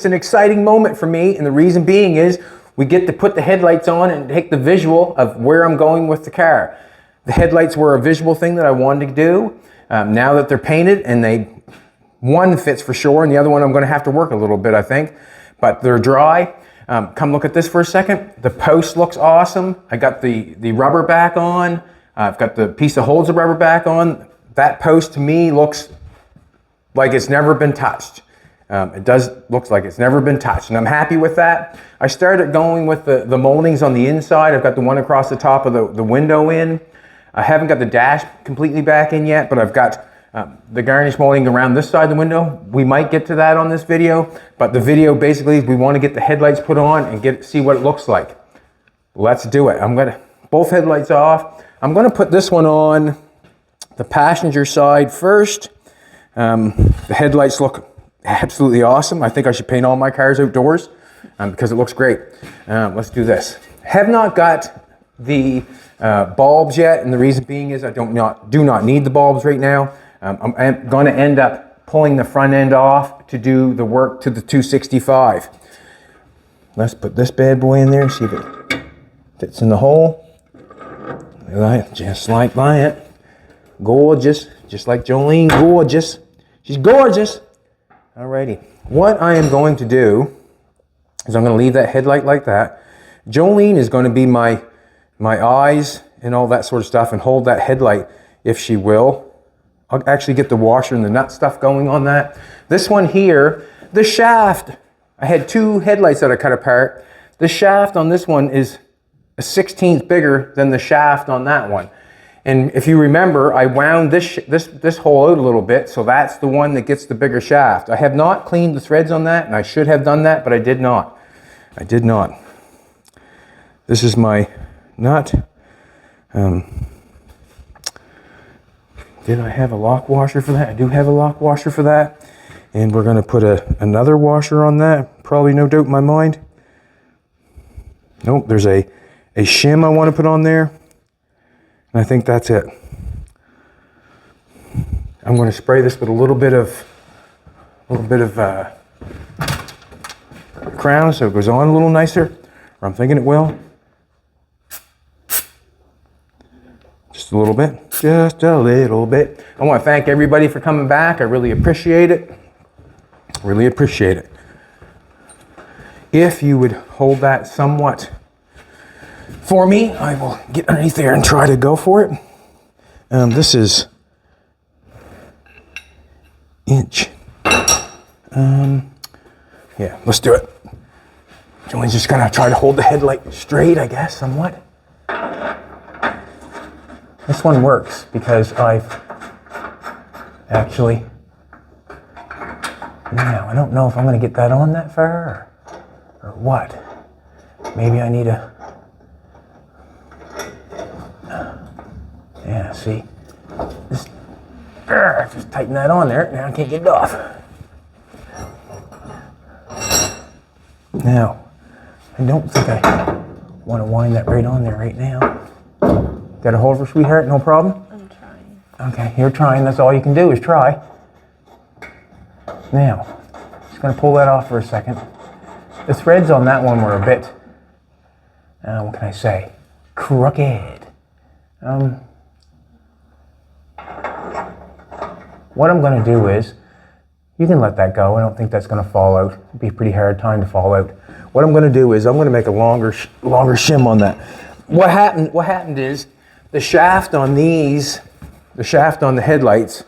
it's an exciting moment for me, and the reason being is we get to put the headlights on and take the visual of where I'm going with the car. The headlights were a visual thing that I wanted to do. Now that they're painted, and one fits for sure, and the other one I'm going to have to work a little bit, I think, but they're dry. Come look at this for a second. The post looks awesome. I got the rubber back on. I've got the piece that holds the rubber back on. That post to me looks like it's never been touched. Looks like it's never been touched, and I'm happy with that. I started going with the moldings on the inside. I've got the one across the top of the window in. I haven't got the dash completely back in yet, but I've got the garnish molding around this side of the window. We might get to that on this video, but the video basically is we want to get the headlights put on and see what it looks like. Let's do it. I'm gonna both headlights off. I'm gonna put this one on the passenger side first. The headlights look absolutely awesome. I think I should paint all my cars outdoors because it looks great. Let's do this. Have not got the bulbs yet, and the reason being is I do not need the bulbs right now. I'm going to end up pulling the front end off to do the work to the 265. Let's put this bad boy in there and see if it fits in the hole. Just like that. Gorgeous. Just like Jolene, gorgeous. She's gorgeous. Alrighty. What I am going to do is I'm going to leave that headlight like that. Jolene is going to be my eyes and all that sort of stuff and hold that headlight if she will. I'll actually get the washer and the nut stuff going on that. This one here, the shaft, I had two headlights that I cut apart. The shaft on this one is a 16th bigger than the shaft on that one. And if you remember, I wound this hole out a little bit, so that's the one that gets the bigger shaft. I have not cleaned the threads on that, and I should have done that, but I did not. I did not. This is my nut. Did I have a lock washer for that? I do have a lock washer for that. And we're going to put another washer on that. Probably no doubt in my mind. Nope, there's a shim I want to put on there. And I think that's it. I'm going to spray this with a little bit of crown so it goes on a little nicer. Or I'm thinking it will. Just a little bit. Just a little bit. I want to thank everybody for coming back. I really appreciate it. Really appreciate it. If you would hold that somewhat for me, I will get underneath there and try to go for it. This is inch. Yeah, let's do it. Jolene's just gonna try to hold the headlight straight, I guess, somewhat. This one works because I've actually, now I don't know if I'm going to get that on that far or what. Maybe I need yeah, see, just tighten that on there. Now I can't get it off. Now, I don't think I want to wind that right on there right now. Got a hold for sweetheart? No problem? I'm trying. Okay, you're trying. That's all you can do is try. Now, just going to pull that off for a second. The threads on that one were a bit, what can I say, crooked. What I'm going to do is, you can let that go. I don't think that's going to fall out. It'd be a pretty hard time to fall out. What I'm going to do is I'm going to make a longer shim on that. What happened is the shaft on these, the shaft on the headlights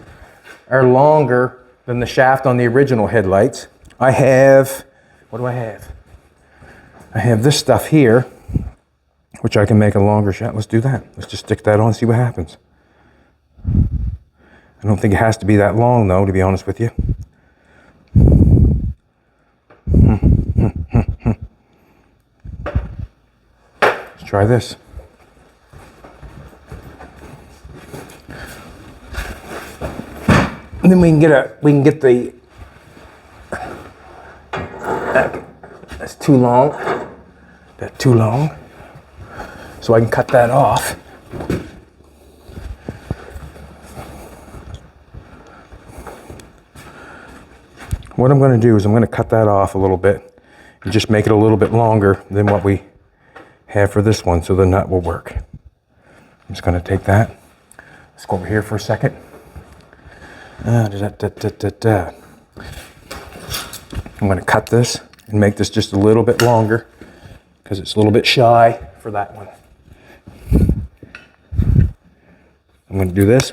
are longer than the shaft on the original headlights. I have, what do I have? I have this stuff here, which I can make a longer shaft. Let's do that. Let's just stick that on and see what happens. I don't think it has to be that long though, to be honest with you. Let's try this. And then we can get the, that's too long. That's too long. So I can cut that off. what I'm going to do is I'm going to cut that off a little bit and just make it a little bit longer than what we have for this one, so the nut will work. I'm just going to take that. Let's go over here for a second. I'm going to cut this and make this just a little bit longer because it's a little bit shy for that one. I'm going to do this.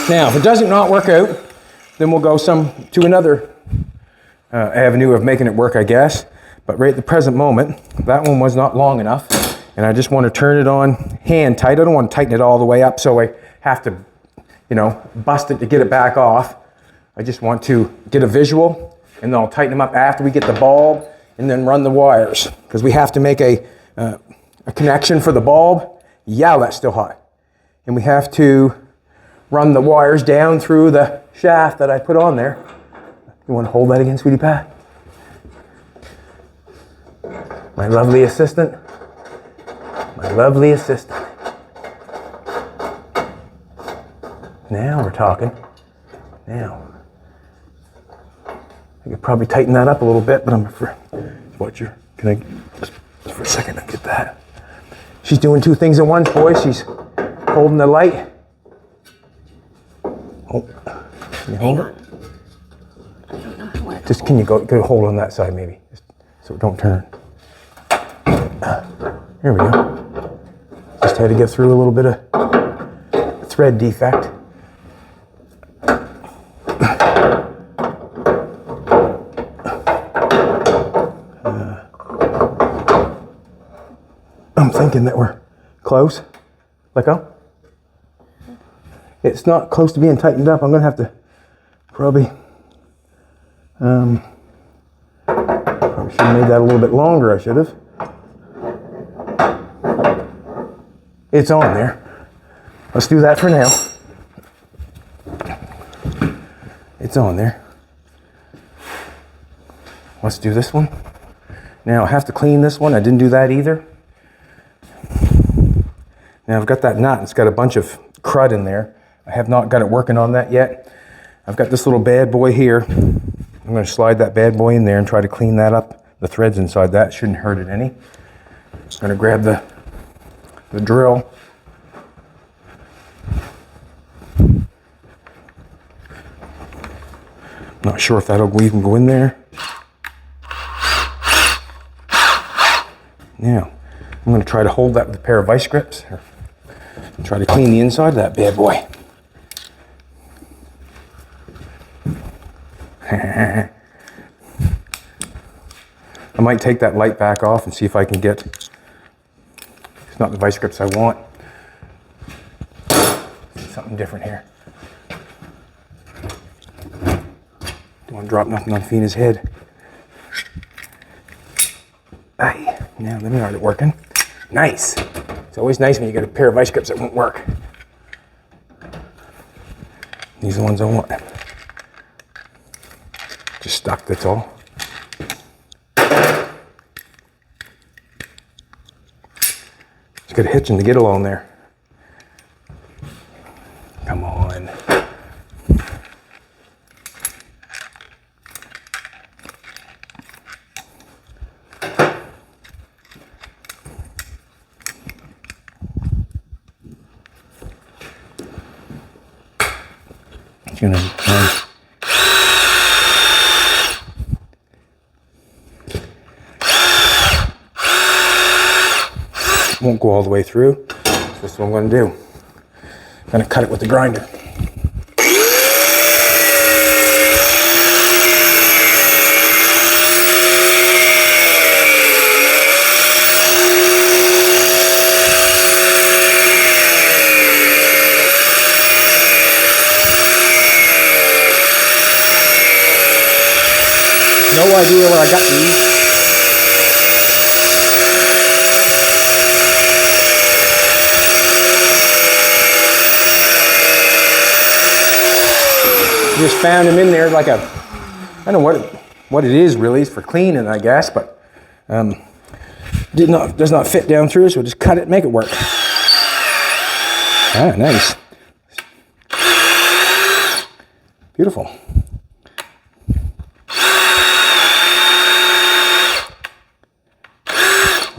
Now, if it doesn't not work out, then we'll go to another avenue of making it work, I guess. But right at the present moment, that one was not long enough, and I just want to turn it on hand tight. I don't want to tighten it all the way up so I have to, bust it to get it back off. I just want to get a visual, and then I'll tighten them up after we get the bulb, and then run the wires, because we have to make a connection for the bulb. Yeah, that's still hot. And we have to run the wires down through the shaft that I put on there. You want to hold that again, sweetie pie? My lovely assistant. My lovely assistant. Now we're talking. Now. I could probably tighten that up a little bit, but I'm afraid. Can I, just for a second, I'll get that. She's doing two things at once, boys. She's holding the light. Oh, can you hold it? I don't know how it. Just can you go hold on that side maybe, just so it don't turn. Here we go. Just had to get through a little bit of thread defect. I'm thinking that we're close. Let go. It's not close to being tightened up. I'm going to have to probably should have made that a little bit longer. I should have. It's on there. Let's do that for now. It's on there. Let's do this one. Now I have to clean this one. I didn't do that either. Now I've got that nut. It's got a bunch of crud in there. I have not got it working on that yet. I've got this little bad boy here. I'm going to slide that bad boy in there and try to clean that up. The threads inside that shouldn't hurt it any. I'm going to grab the drill. Not sure if that'll even go in there. Now, I'm going to try to hold that with a pair of vice grips. And try to clean the inside of that bad boy. I might take that light back off and see if I can get, it's not the vice grips I want. Something different here. Don't want to drop nothing on Fina's head. Aye, now let me start it working. Nice. It's always nice when you get a pair of vice grips that won't work. These are the ones I want. Just stuck, that's all. Just got a hitching to get along there. Come on. It's gonna won't go all the way through. So this is what I'm going to do. I'm going to cut it with the grinder. idea where I got these. Just found them in there like a, I don't know what it is really. It's for cleaning, I guess, but does not fit down through, so just cut it and make it work. Ah, nice. Beautiful.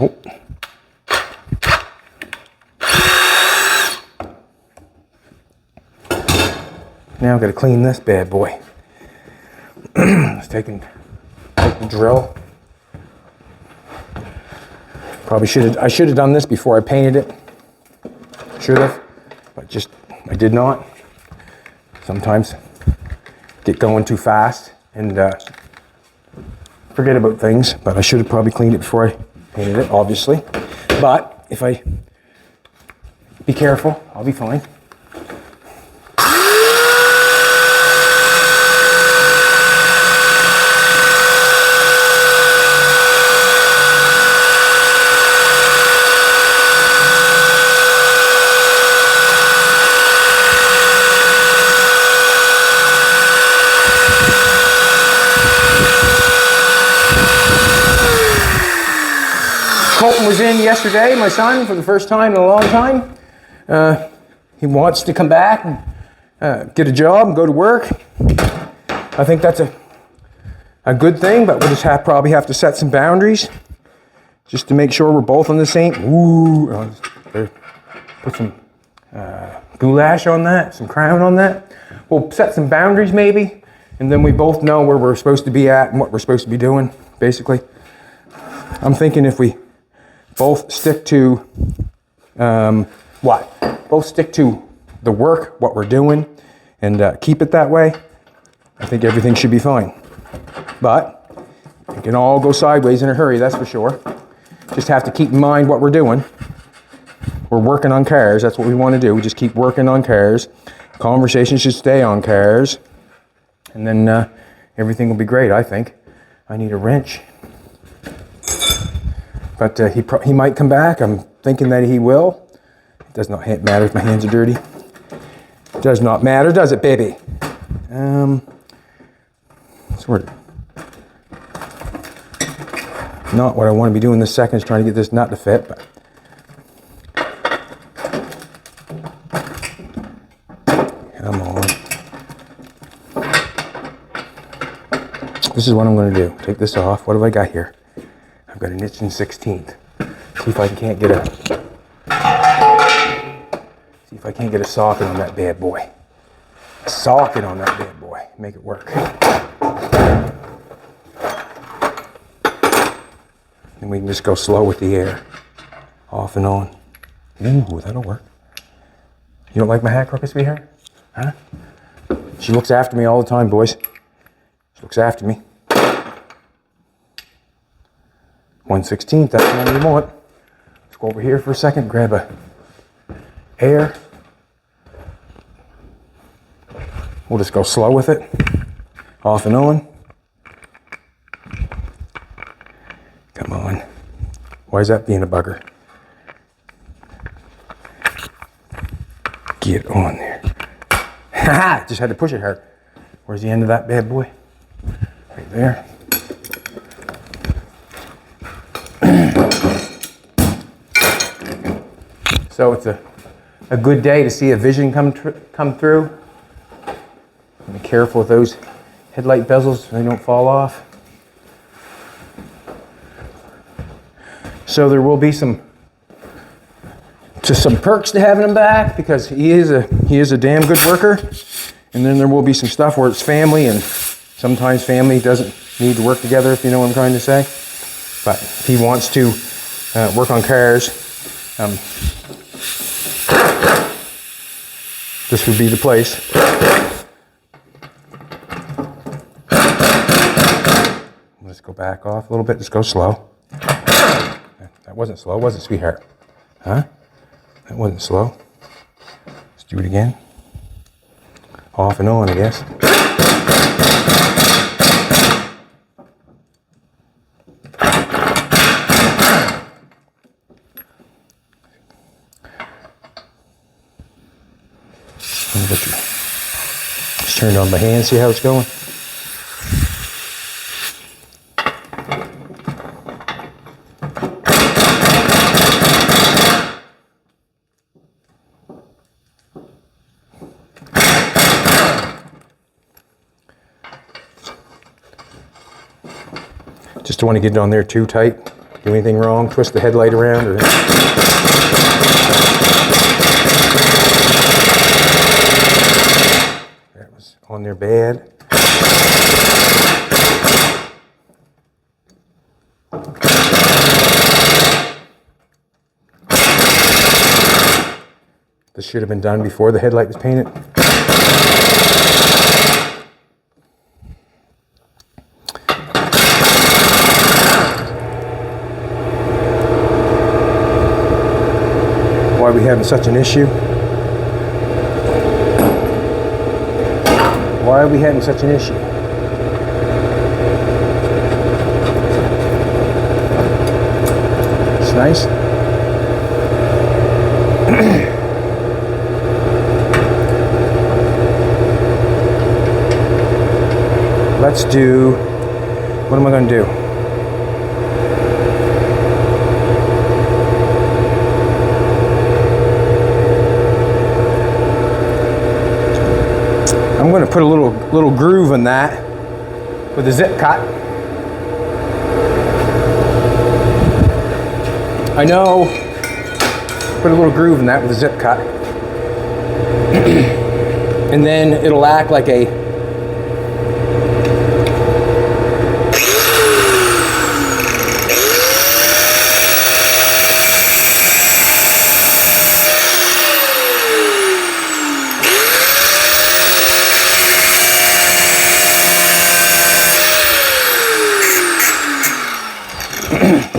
Oh. Now I've got to clean this bad boy. Let's take the drill. Probably I should have done this before I painted it. Should have, but I did not. Sometimes get going too fast and forget about things, but I should have probably cleaned it before I painted it, obviously. But if I be careful, I'll be fine. Colton was in yesterday, my son, for the first time in a long time. He wants to come back and get a job and go to work. I think that's a good thing, but we'll just probably have to set some boundaries just to make sure we're both on the same. Ooh, put some goulash on that, some crown on that. We'll set some boundaries maybe, and then we both know where we're supposed to be at and what we're supposed to be doing, basically. I'm thinking if we both stick to both stick to the work, what we're doing, and keep it that way, I think everything should be fine. But it can all go sideways in a hurry, that's for sure. Just have to keep in mind what we're doing. We're working on cars, that's what we want to do. We just keep working on cars. Conversation should stay on cars. And then everything will be great, I think. I need a wrench. But he might come back. I'm thinking that he will. It does not matter if my hands are dirty. It does not matter, does it, baby? Sort of. Not what I want to be doing this second is trying to get this nut to fit, but come on. This is what I'm going to do. Take this off. What have I got here? I've got an inch and 16th. See if I can't get a socket on that bad boy. A socket on that bad boy. Make it work. And we can just go slow with the air. Off and on. Ooh, that'll work. You don't like my hat crooked, sweetheart? Huh? She looks after me all the time, boys. She looks after me. 1/16, that's the one you want. Let's go over here for a second, grab a air. We'll just go slow with it. Off and on. Come on. Why is that being a bugger? Get on there. Haha! Just had to push it hard. Where's the end of that bad boy? Right there. So it's a good day to see a vision come through. Be careful with those headlight bezels so they don't fall off. So there will be some perks to having him back because he is a damn good worker. And then there will be some stuff where it's family, and sometimes family doesn't need to work together, if you know what I'm trying to say. But if he wants to work on cars, this would be the place. Let's go back off a little bit. Just go slow. That wasn't slow, was it, sweetheart? Huh? That wasn't slow. Let's do it again. Off and on, I guess. Just turn it on by hand, see how it's going. Just don't want to get it on there too tight. Do anything wrong, twist the headlight around or that was on there bad. This should have been done before the headlight was painted. Why are we having such an issue? Why are we having such an issue? It's nice. Let's do, what am I going to do? I'm going to put a little groove in that with a zip cut. I know, put a little groove in that with a zip cut. And then it'll act like a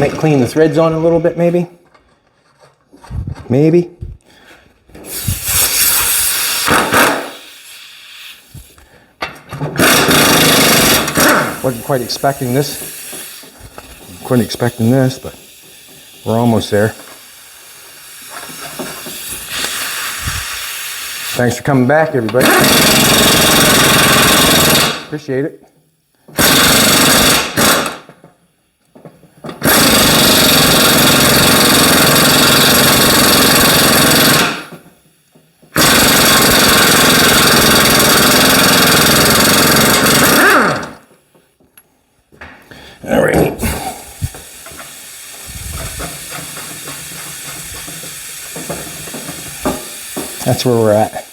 might clean the threads on a little bit, maybe. Maybe. Wasn't quite expecting this. Wasn't expecting this, but we're almost there. Thanks for coming back, everybody. Appreciate it. All right. That's where we're at.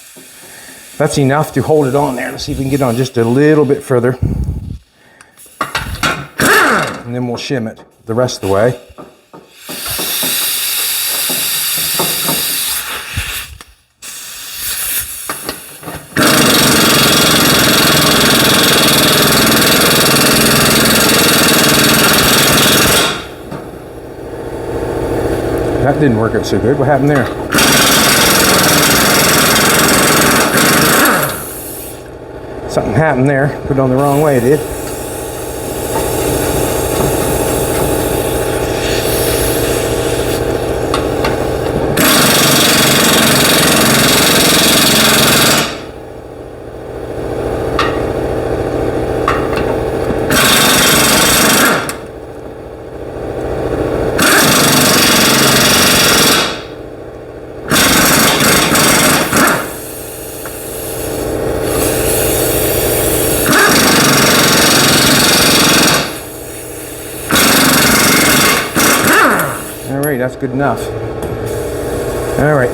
That's enough to hold it on there. Let's see if we can get on just a little bit further. And then we'll shim it the rest of the way. That didn't work out so good. What happened there? Something happened there. Put it on the wrong way, it did. That's good enough. All right,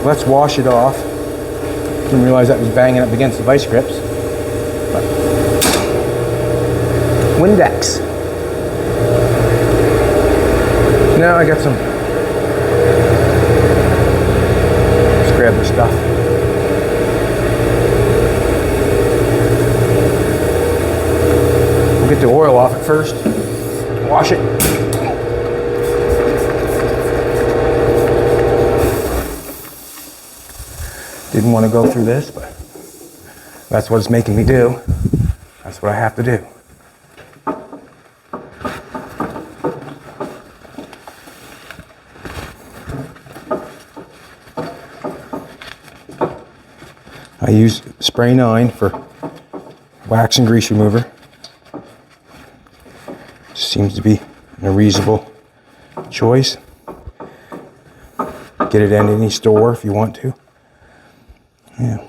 let's wash it off. Didn't realize that was banging up against the vice grips. But Windex. Now I got some. Let's grab the stuff. We'll get the oil off it first. Wash it. Didn't want to go through this, but that's what it's making me do. That's what I have to do. use spray 9 for wax and grease remover. Seems to be a reasonable choice. Get it in any store if you want to. Yeah.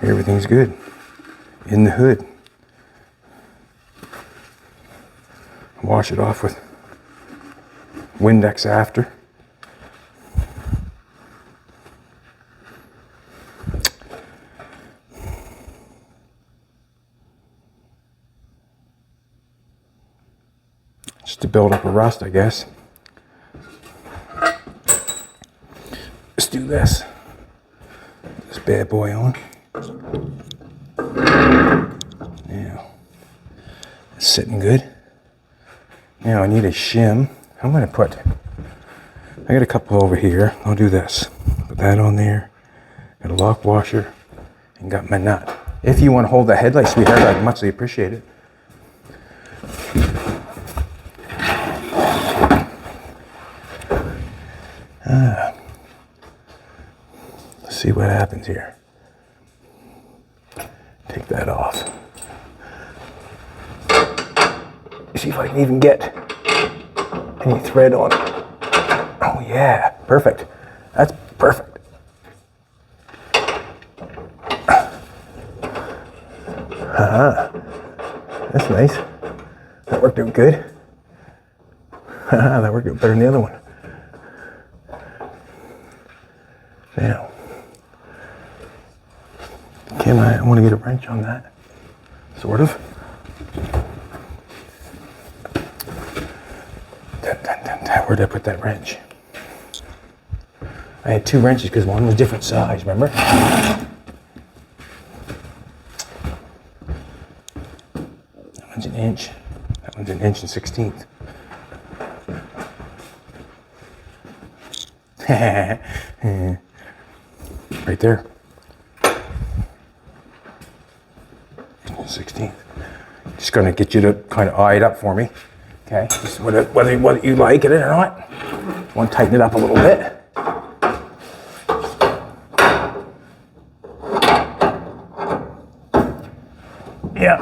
Everything's good in the hood. Wash it off with Windex after. Just to build up a rust, I guess. Let's do this. This bad boy on. Now, it's sitting good. Now I need a shim. I'm gonna put, I got a couple over here. I'll do this. Put that on there. Got a lock washer and got my nut. If you want to hold the headlight, sweetheart, I'd muchly appreciate it. Let's see what happens here. Take that off. See if I can even get any thread on it. Oh yeah, perfect. That's perfect. That's nice. That worked out good. That worked out better than the other one. Now, I want to get a wrench on that, sort of. Where'd I put that wrench? I had two wrenches because one was different size, remember? That one's an inch. That one's an inch and 1/16. Right there. 16th. Just gonna get you to kind of eye it up for me. Okay, just whether you like it or not. Want to tighten it up a little bit. Yeah.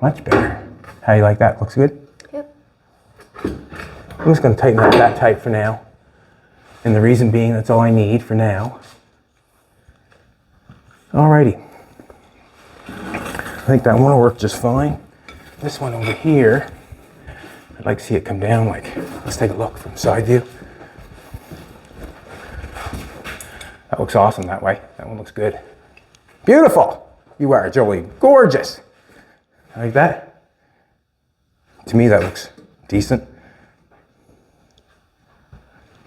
Much better. How you like that? Looks good? Yep. I'm just going to tighten up that tight for now. And the reason being, that's all I need for now. Alrighty. I think that one will work just fine. This one over here, I'd like to see it come down like, let's take a look from side view. That looks awesome that way. That one looks good. Beautiful! You are, Jolie. Gorgeous! Like that? To me, that looks decent.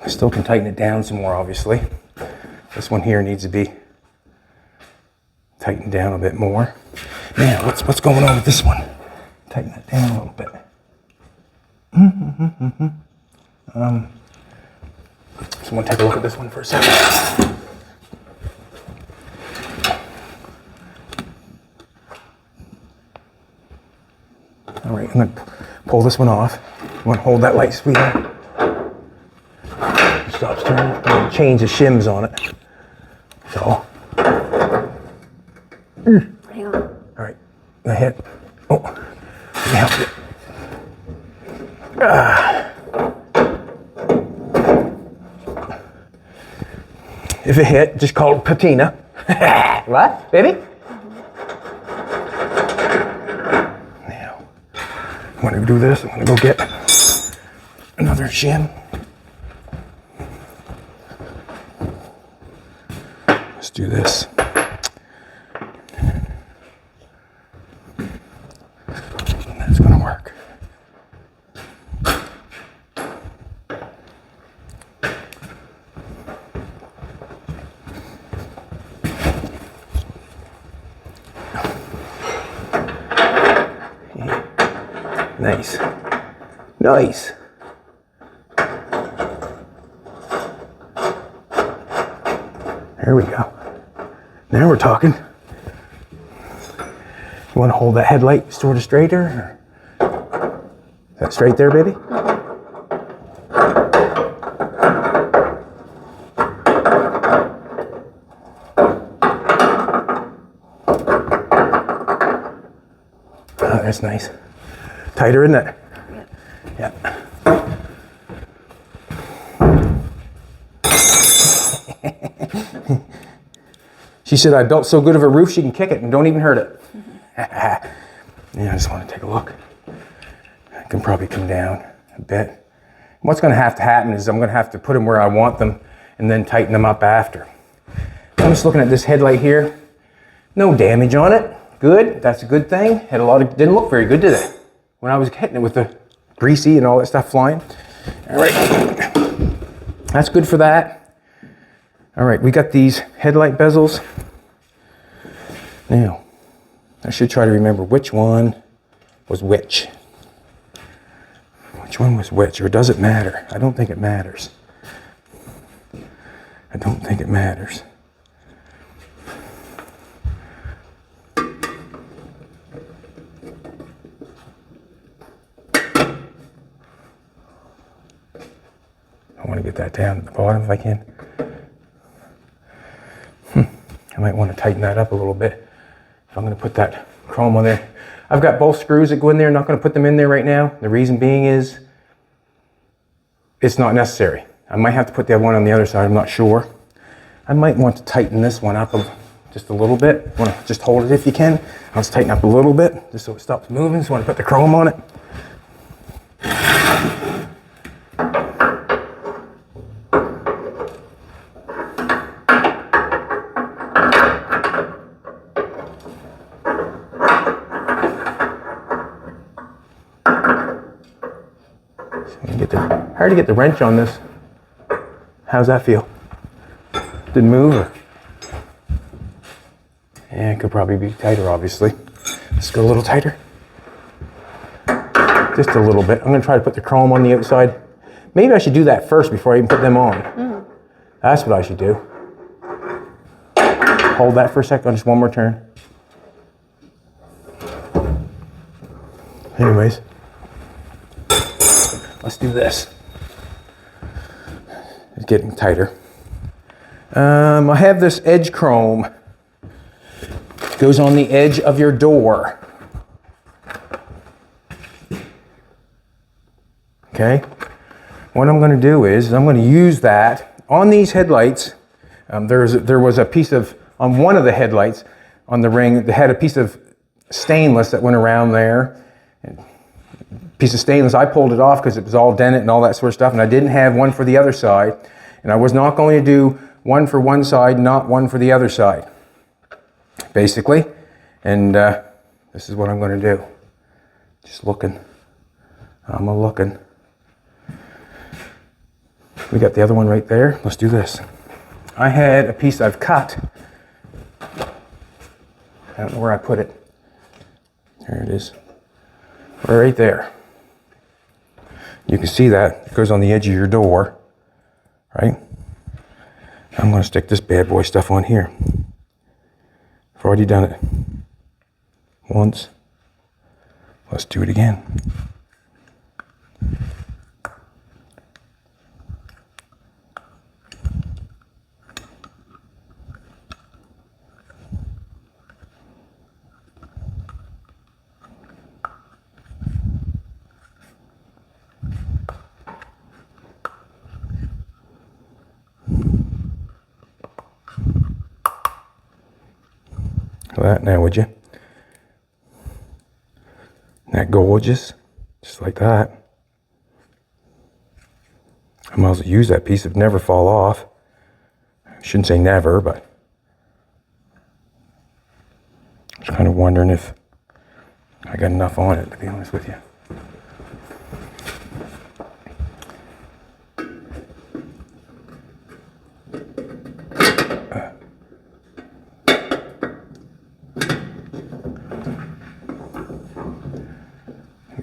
I still can tighten it down some more, obviously. This one here needs to be tightened down a bit more. Man, what's going on with this one? Tighten it down a little bit. Just want to take a look at this one for a second. All right, I'm going to pull this one off. You want to hold that light, sweetheart? Stops turning. I'm going to change the shims on it. So. Hang on. All right, go ahead. Oh, let me help you. If it hit, just call it patina. What, baby? Now, I'm going to do this. I'm going to go get another shim. Let's do this. And that's going to work. Nice. Nice. There we go. Now we're talking. You want to hold that headlight sort of straighter? Is that straight there, baby? Oh, that's nice. Tighter, isn't it? Yeah. She said I built so good of a roof she can kick it and don't even hurt it. Yeah, I just want to take a look. I can probably come down a bit. What's going to happen is I'm going to have to put them where I want them and then tighten them up after. I'm just looking at this headlight here. No damage on it. Good. That's a good thing. Didn't look very good, did it? When I was hitting it with the greasy and all that stuff flying. All right. That's good for that. All right, we got these headlight bezels. Now, I should try to remember which one was which. Which one was which, or does it matter? I don't think it matters. I don't think it matters. I want to get that down at the bottom if I can. I might want to tighten that up a little bit if I'm going to put that chrome on there. I've got both screws that go in there. I'm not going to put them in there right now. The reason being is it's not necessary. I might have to put the one on the other side. I'm not sure. I might want to tighten this one up just a little bit. Want to just hold it if you can. I'll just tighten up a little bit just so it stops moving. Just want to put the chrome on it. Hard to get the wrench on this. How's that feel? Didn't move? Or? Yeah, it could probably be tighter, obviously. Let's go a little tighter. Just a little bit. I'm going to try to put the chrome on the outside. Maybe I should do that first before I even put them on. That's what I should do. Hold that for a second, just one more turn. Anyways, let's do this. It's getting tighter. I have this edge chrome. Goes on the edge of your door. Okay. What I'm going to do is I'm going to use that on these headlights. There was a piece of, on one of the headlights on the ring, they had a piece of stainless that went around there. Piece of stainless, I pulled it off because it was all dented and all that sort of stuff, and I didn't have one for the other side, and I was not going to do one for one side, not one for the other side, basically. And this is what I'm going to do. Just looking. I'm looking. We got the other one right there. Let's do this. I had a piece I've cut. I don't know where I put it. There it is. Right there. You can see that. It goes on the edge of your door, right? I'm going to stick this bad boy stuff on here. I've already done it once. Let's do it again. That now, would you? Isn't that gorgeous? Just like that. I might as well use that piece of never fall off. I shouldn't say never, but I was kind of wondering if I got enough on it, to be honest with you.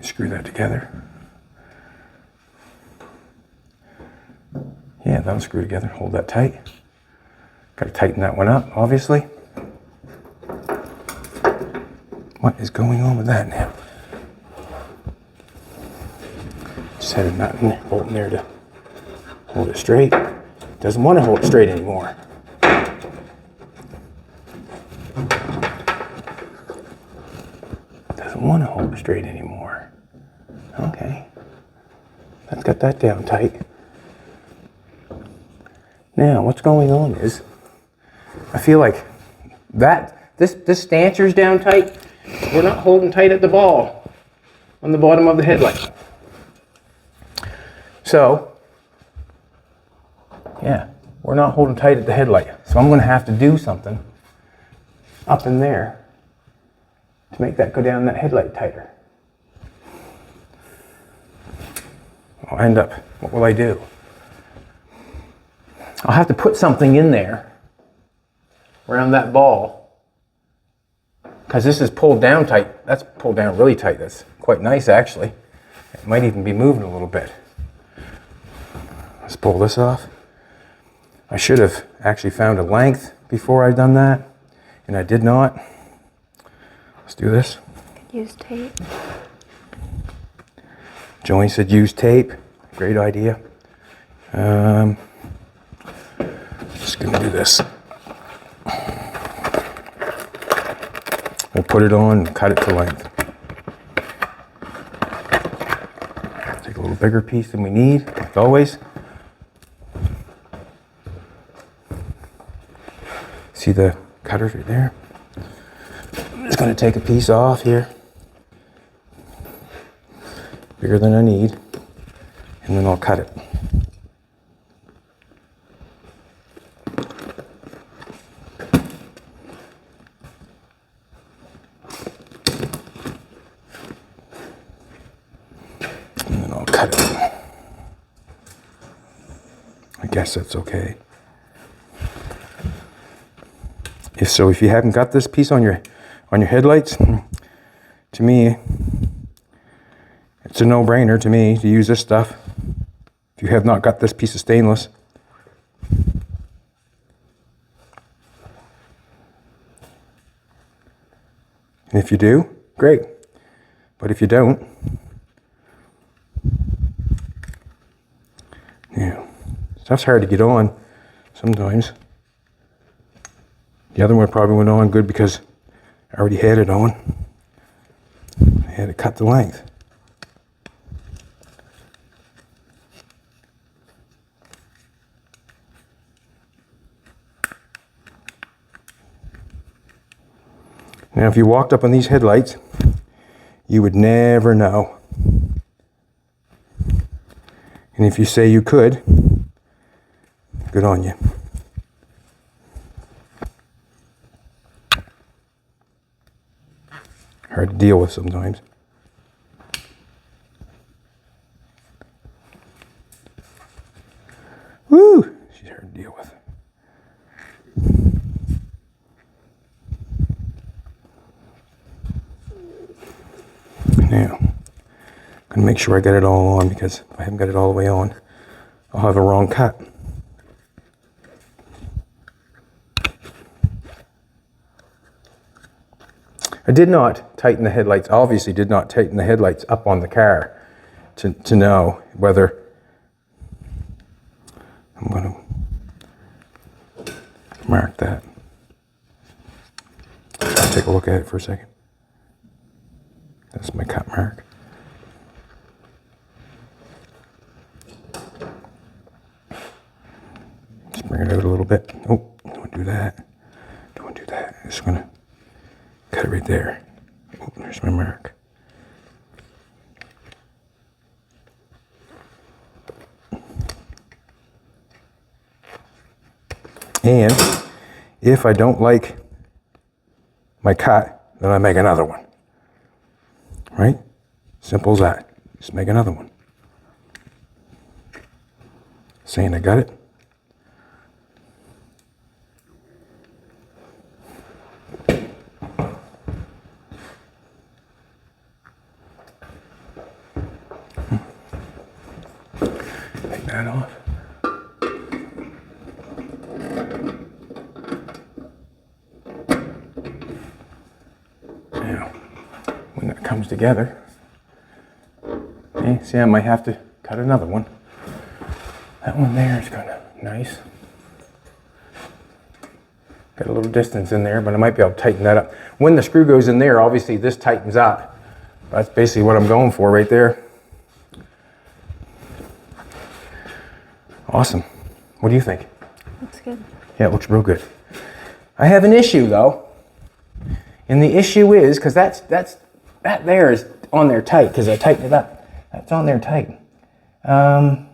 Screw that together. Yeah, that'll screw together. Hold that tight. Got to tighten that one up, obviously. What is going on with that now? Just had a nut and bolt in there to hold it straight. Doesn't want to hold it straight anymore. Doesn't want to hold it straight anymore. Okay. Let's get that down tight. Now, what's going on is, I feel like this stancher's down tight. We're not holding tight at the ball on the bottom of the headlight. So, yeah, we're not holding tight at the headlight. So I'm going to have to do something up in there to make that go down that headlight tighter. I'll end up, what will I do? I'll have to put something in there around that ball, because this is pulled down tight. That's pulled down really tight. That's quite nice, actually. It might even be moving a little bit. Let's pull this off. I should have actually found a length before I'd done that, and I did not. Let's do this. Use tape. Joey said use tape. Great idea. Just gonna do this. We'll put it on and cut it to length. Take a little bigger piece than we need, like always. See the cutters right there? I'm just gonna take a piece off here. Bigger than I need. And then I'll cut it. And then I'll cut it. I guess that's okay. If you haven't got this piece on your headlights, to me, it's a no-brainer to me to use this stuff. If you have not got this piece of stainless. And if you do, great. But if you don't, yeah, stuff's hard to get on sometimes. The other one probably went on good because I already had it on. I had to cut the length. Now, if you walked up on these headlights, you would never know. And if you say you could, good on you. Hard to deal with sometimes. Woo! She's hard to deal with. Now, I'm gonna make sure I get it all on, because if I haven't got it all the way on, I'll have a wrong cut. I did not tighten the headlights, obviously did not tighten the headlights up on the car to know whether I'm going to mark that. I'll take a look at it for a second. That's my cut mark. Just bring it out a little bit. Oh, don't do that. Don't do that. I'm just going to cut it right there. Oh, there's my mark. And if I don't like my cut, then I make another one. Right? Simple as that. Just make another one. Saying I got it. Take that off. Now, comes together. Okay, see, I might have to cut another one. That one there is kind of nice. Got a little distance in there, but I might be able to tighten that up. When the screw goes in there, obviously this tightens up. That's basically what I'm going for right there. Awesome. What do you think? Looks good. Yeah, it looks real good. I have an issue though. And the issue is, because that there is on there tight, because I tightened it up. That's on there tight. And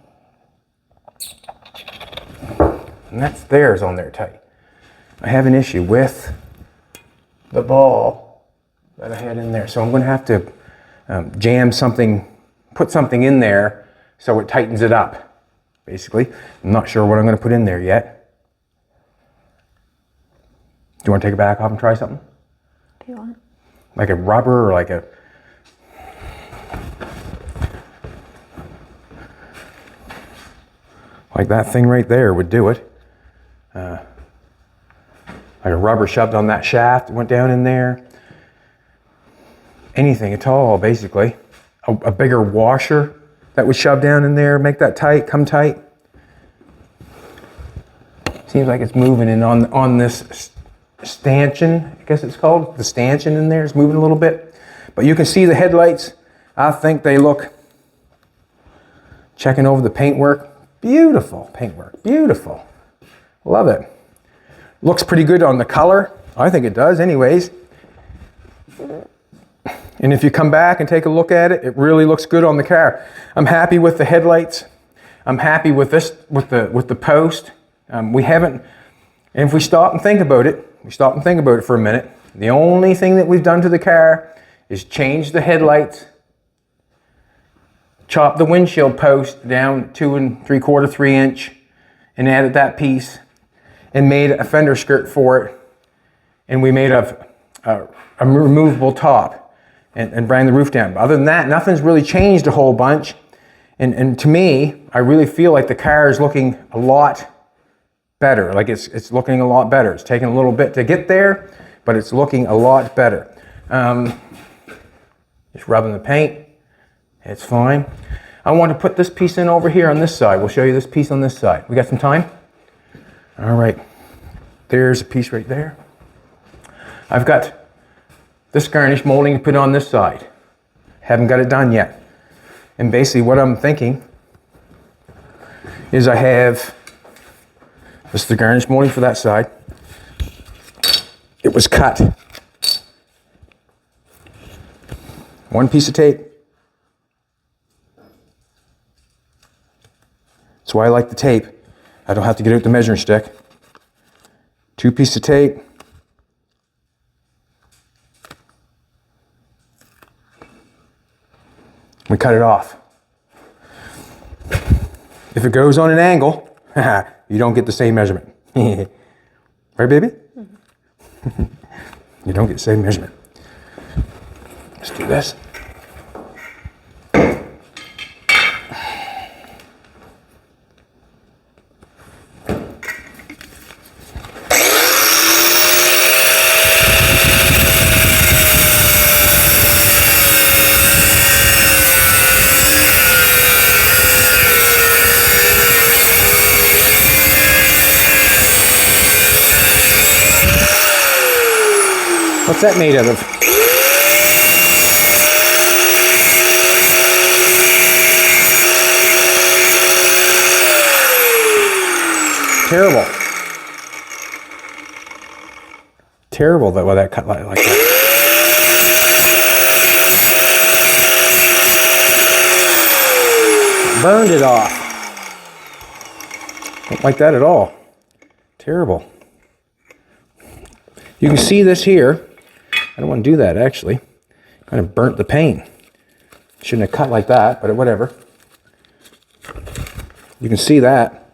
that's theirs on there tight. I have an issue with the ball that I had in there. So I'm going to have to jam something, put something in there so it tightens it up, basically. I'm not sure what I'm going to put in there yet. Do you want to take it back off and try something? Do you want? Like a rubber or like a... Like that thing right there would do it. Like a rubber shoved on that shaft, went down in there. Anything at all, basically. A bigger washer that would shove down in there, make that tight, come tight. Seems like it's moving, and on this stanchion, I guess it's called, the stanchion in there is moving a little bit. But you can see the headlights. I think they look, checking over the paintwork, beautiful paintwork, beautiful. Love it. Looks pretty good on the color. I think it does anyways. And if you come back and take a look at it, it really looks good on the car. I'm happy with the headlights. I'm happy with this, with the post. We haven't, and if we stop and think about it, for a minute, the only thing that we've done to the car is change the headlights, chop the windshield post down 2 3/4, 3 inch, and added that piece, and made a fender skirt for it, and we made a removable top and bring the roof down. But other than that, nothing's really changed a whole bunch. And to me, I really feel like the car is looking a lot better. Like it's looking a lot better. It's taken a little bit to get there, but it's looking a lot better. Just rubbing the paint. It's fine. I want to put this piece in over here on this side. We'll show you this piece on this side. We got some time? All right. There's a piece right there. I've got this garnish molding to put on this side. Haven't got it done yet. And basically what I'm thinking is I have, this is the garnish molding for that side. It was cut. One piece of tape. That's why I like the tape. I don't have to get out the measuring stick. 2 pieces of tape. We cut it off. If it goes on an angle, you don't get the same measurement. Right, baby? Mm-hmm. You don't get the same measurement. Let's do this. What's that made out of? Terrible. Terrible that that cut like that. Burned it off. Don't like that at all. Terrible. You can see this here. I don't want to do that actually. Kind of burnt the paint. Shouldn't have cut like that, but whatever. You can see that,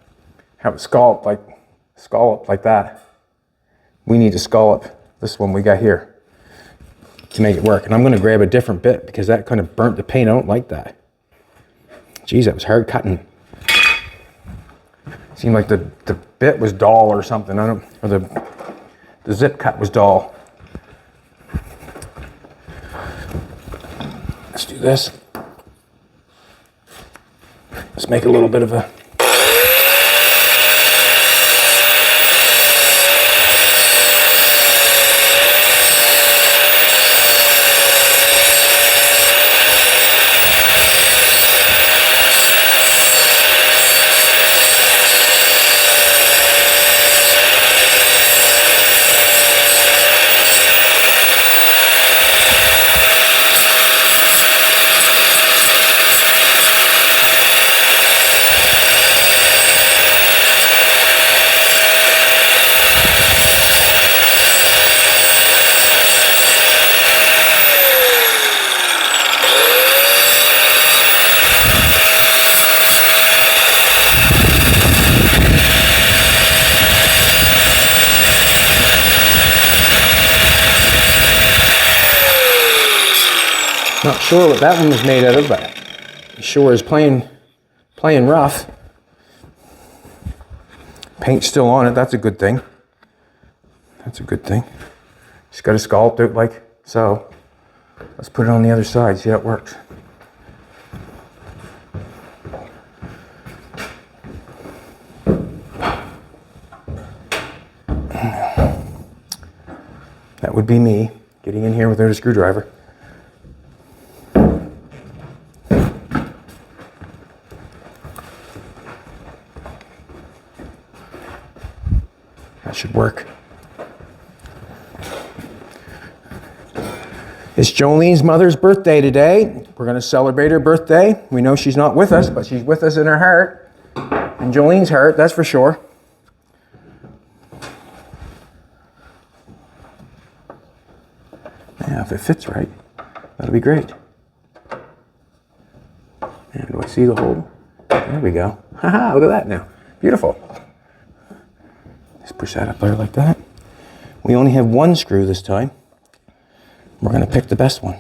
how it scalloped like that. We need to scallop this one we got here to make it work. And I'm going to grab a different bit because that kind of burnt the paint. I don't like that. Geez, that was hard cutting. Seemed like the bit was dull or something. Or the zip cut was dull. Let's do this. Let's make a little bit of a... Not sure what that one was made out of, but it sure is playing rough. Paint's still on it, that's a good thing. That's a good thing. Just got to sculpt it like so. Let's put it on the other side, see how it works. That would be me getting in here without a screwdriver. That should work. It's Jolene's mother's birthday today. We're going to celebrate her birthday. We know she's not with us, but she's with us in her heart. In Jolene's heart, that's for sure. Yeah, if it fits right, that'll be great. And do I see the hole? There we go. Haha, look at that now. Beautiful. Just push that up there like that. We only have one screw this time. We're going to pick the best one.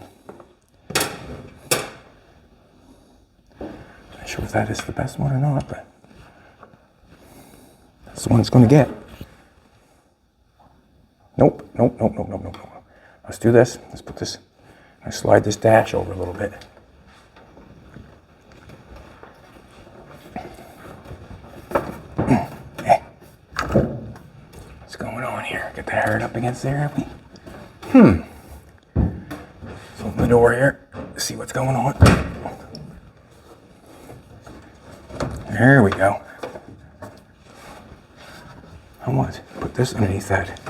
Not sure if that is the best one or not, but that's the one it's going to get. Nope. Let's do this. Let's put this, let's slide this dash over a little bit. Okay. What's going on here? Get the heart up against there, have we? Let's open the door here. See what's going on. There we go. I want to put this underneath that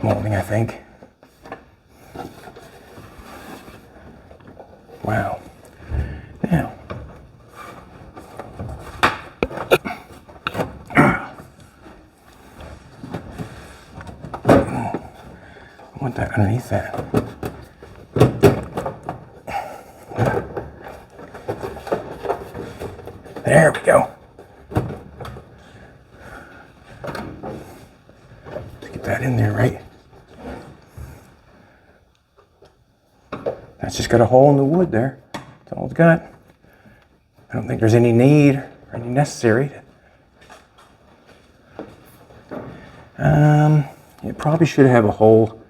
molding, I think. Wow. Now, I want that underneath that. There we go. Let's get that in there, right? That's just got a hole in the wood there. That's all it's got. I don't think there's any need or any necessary. It probably should have a hole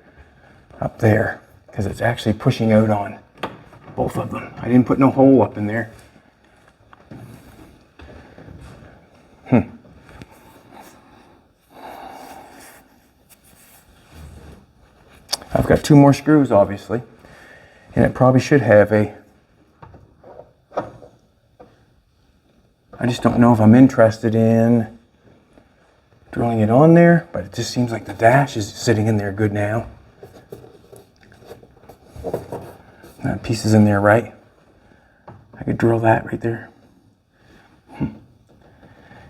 up there because it's actually pushing out on both of them. I didn't put no hole up in there. I've got two more screws, obviously, and it probably should have a... I just don't know if I'm interested in drilling it on there, but it just seems like the dash is sitting in there good now. That piece is in there, right? I could drill that right there.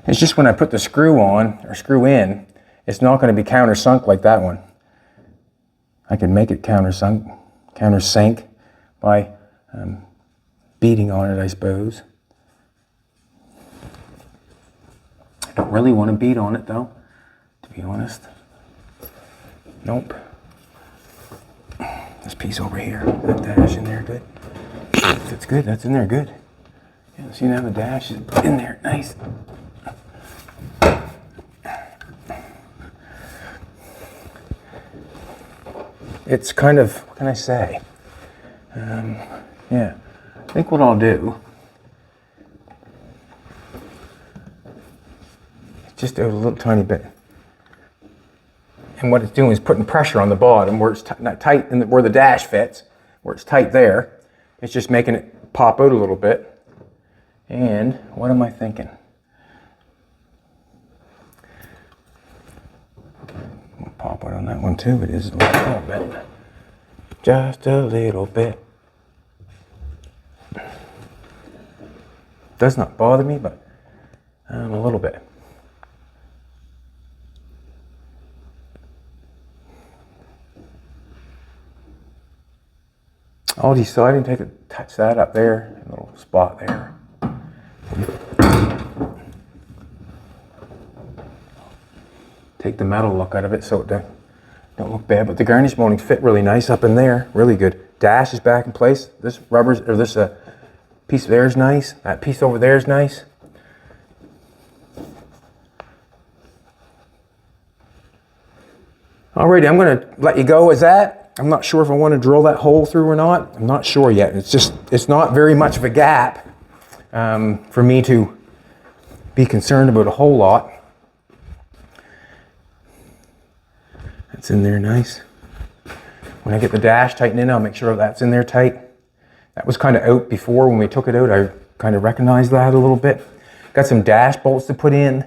It's just when I put the screw on, or screw in, it's not going to be countersunk like that one. I can make it countersink by beating on it, I suppose. I don't really want to beat on it though, to be honest. Nope. This piece over here, that dash in there, good. If it's good, that's in there, good. Yeah, see now the dash is in there, nice. It's kind of, what can I say? Yeah, I think what I'll do, just a little tiny bit. And what it's doing is putting pressure on the bottom where it's not tight, and where the dash fits, where it's tight there. It's just making it pop out a little bit. And what am I thinking? We'll pop out on that one too. It is a little bit. Just a little bit. Does not bother me, but a little bit. I'll decide and touch that up there, a little spot there. Take the metal look out of it so it don't look bad, but the garnish moldings fit really nice up in there, really good. Dash is back in place. This this piece there is nice. That piece over there is nice. Alrighty, I'm going to let you go as that. I'm not sure if I want to drill that hole through or not. I'm not sure yet. It's not very much of a gap for me to be concerned about a whole lot. That's in there nice. When I get the dash tightened in, I'll make sure that's in there tight. That was kind of out before when we took it out. I kind of recognized that a little bit. Got some dash bolts to put in,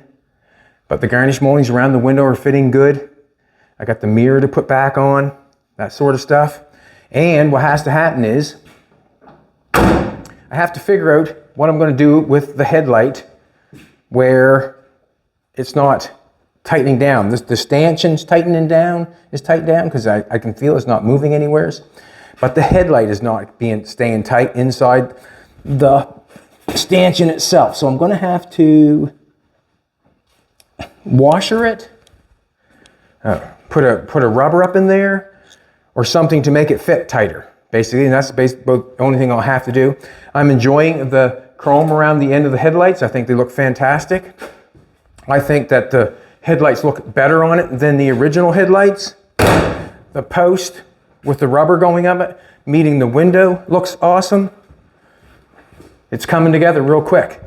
but the garnish moldings around the window are fitting good. I got the mirror to put back on, that sort of stuff. And what has to happen is I have to figure out what I'm going to do with the headlight where it's not tightening down. The stanchion's tightening down, is tight down because I can feel it's not moving anywhere. But the headlight is not staying tight inside the stanchion itself. So I'm going to have to washer it, put a rubber up in there or something to make it fit tighter, basically. And that's the only thing I'll have to do. I'm enjoying the chrome around the end of the headlights. I think they look fantastic. I think that the headlights look better on it than the original headlights. The post with the rubber going up it, meeting the window, looks awesome. It's coming together real quick.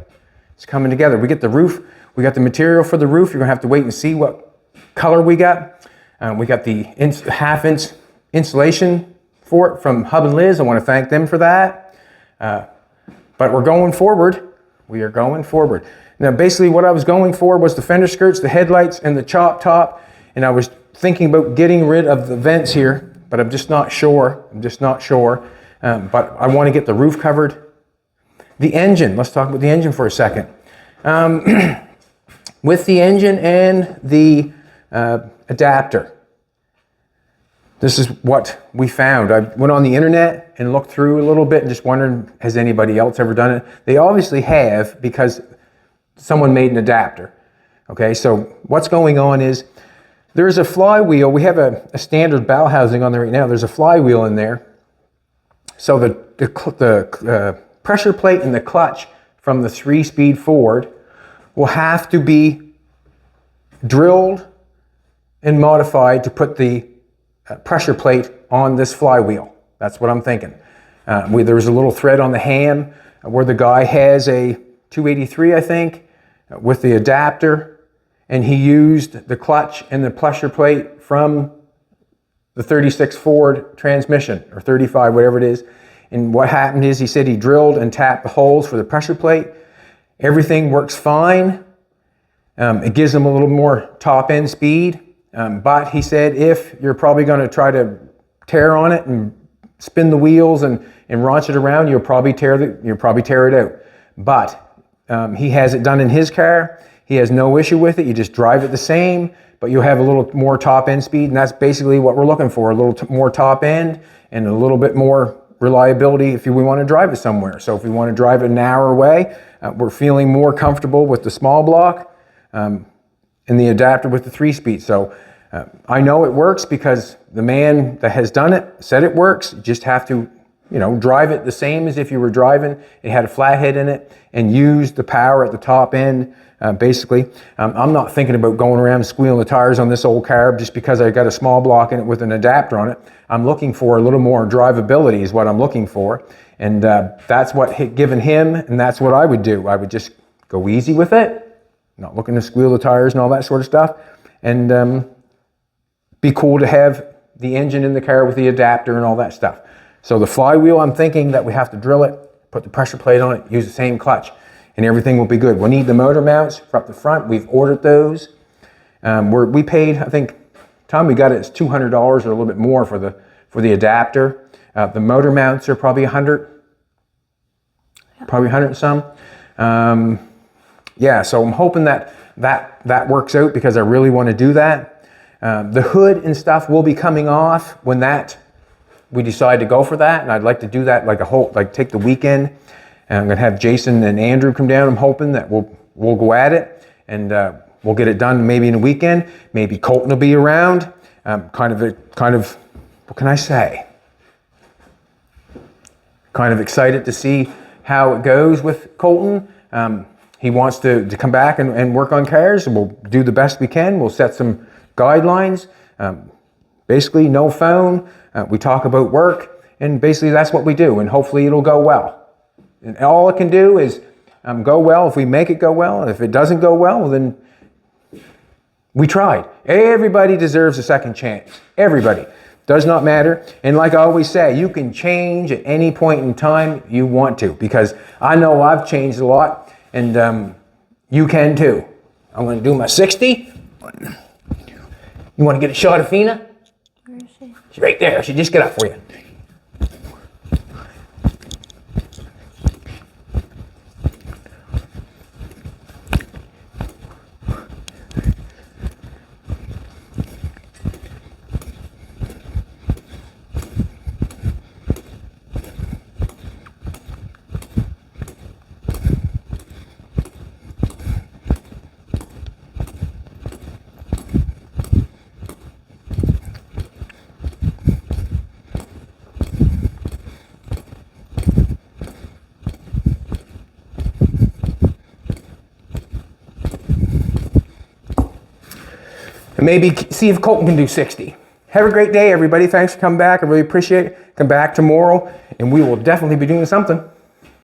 It's coming together. We get the roof, we got the material for the roof. You're gonna have to wait and see what color we got. We got the half-inch insulation for it from Hub and Liz. I want to thank them for that. But we're going forward. We are going forward. Now, basically what I was going for was the fender skirts, the headlights, and the chop top. And I was thinking about getting rid of the vents here, but I'm just not sure. But I want to get the roof covered. The engine, let's talk about the engine for a second. With the engine and the adapter, this is what we found. I went on the internet and looked through a little bit and just wondered, has anybody else ever done it? They obviously have, because someone made an adapter. Okay, so what's going on is there's a flywheel. We have a standard bow housing on there right now. There's a flywheel in there. So the pressure plate and the clutch from the 3-speed Ford will have to be drilled and modified to put the pressure plate on this flywheel. That's what I'm thinking. There was a little thread on the ham where the guy has a 283, I think, with the adapter, and he used the clutch and the pressure plate from the 36 Ford transmission, or 35, whatever it is. And what happened is he said he drilled and tapped the holes for the pressure plate. Everything works fine. It gives them a little more top end speed. But he said if you're probably going to try to tear on it and spin the wheels and raunch it around, you'll probably tear it out. But he has it done in his car. He has no issue with it. You just drive it the same, but you'll have a little more top end speed, and that's basically what we're looking for, a little more top end and a little bit more reliability if we want to drive it somewhere. So if we want to drive it an hour away, we're feeling more comfortable with the small block and the adapter with the 3-speed. So I know it works because the man that has done it said it works. You just have to, drive it the same as if you were driving. It had a flathead in it and use the power at the top end basically. I'm not thinking about going around squealing the tires on this old car just because I got a small block in it with an adapter on it. I'm looking for a little more drivability is what I'm looking for. And that's what given him, and that's what I would do. I would just go easy with it, not looking to squeal the tires and all that sort of stuff. And be cool to have the engine in the car with the adapter and all that stuff. So the flywheel, I'm thinking that we have to drill it, put the pressure plate on it, use the same clutch, and everything will be good. We'll need the motor mounts for up the front. We've ordered those. We paid, I think, time we got it, it's $200 or a little bit more for the adapter. The motor mounts are probably 100, probably 100 and some. Yeah, so I'm hoping that works out because I really want to do that. The hood and stuff will be coming off when we decide to go for that, and I'd like to do that like take the weekend. And I'm gonna have Jason and Andrew come down. I'm hoping that we'll go at it and we'll get it done maybe in a weekend. Maybe Colton will be around. Kind of what can I say? Kind of excited to see how it goes with Colton. He wants to come back and work on cars. We'll do the best we can. We'll set some guidelines. Basically, no phone. We talk about work, and basically that's what we do. And hopefully it'll go well. And all it can do is go well if we make it go well. And if it doesn't go well, then we tried. Everybody deserves a second chance. Everybody. Does not matter. And like I always say, you can change at any point in time you want to, because I know I've changed a lot, and you can too. I'm going to do my 60. You want to get a shot of Fina? Where is she? She's right there. She just got up for you. And maybe see if Colton can do 60. Have a great day, everybody. Thanks for coming back. I really appreciate it. Come back tomorrow, and we will definitely be doing something.